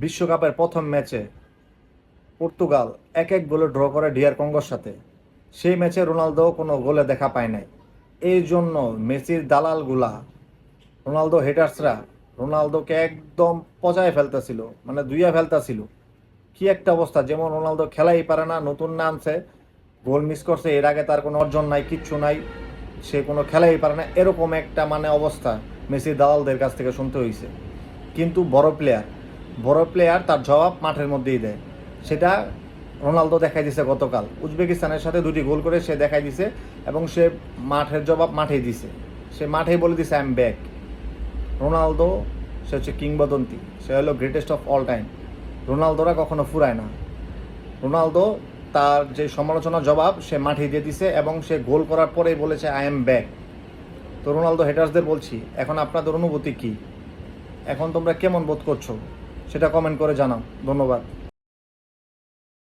বিশ্বকাপের প্রথম ম্যাচে পর্তুগাল 1-1 গোলে ড্র করে ডিআর কঙ্গোর সাথে। সেই ম্যাচে রোনালদো কোনো গোলে দেখা পায় নাই। এই জন্য মেসির দালালগুলা, রোনালদো হেটার্সরা রোনালদোকে একদম পচায় ফেলতেছিল, মানে ধুইয়া ফেলতেছিল। কি একটা অবস্থা! যেমন রোনালদো খেলাই পারে না, নতুন নামছে, গোল মিস করছে, এর আগে তার কোনো অর্জন নাই, কিচ্ছু নাই, সে কোনো খেলাই পারে না, এরকম একটা মানে অবস্থা মেসির দালালদের কাছ থেকে শুনতে হয়েছে। কিন্তু বড় প্লেয়ার তার জবাব মাঠের মধ্যেই দেয়। সেটা রোনালদো দেখাই দিছে গতকাল উজবেকিস্তানের সাথে 2টি গোল করে সে দেখাই দিছে, এবং সে মাঠের জবাব মাঠেই দিছে। সে মাঠেই বলে দিছে আই এম ব্যাক। রোনালদো, সে হচ্ছে কিংবদন্তি, সে হলো গ্রেটেস্ট অফ অল টাইম। রোনালদোরা কখনো ফুরায় না। রোনালদো তার যে সমালোচনার জবাব সে মাঠেই দিয়ে দিছে, এবং সে গোল করার পরেই বলেছে আই এম ব্যাক। তো রোনালদো হেটার্সদের বলছি, এখন আপনাদের অনুভূতি কী? এখন তোমরা কেমন বোধ করছো সেটা কমেন্ট করে জানাও। ধন্যবাদ।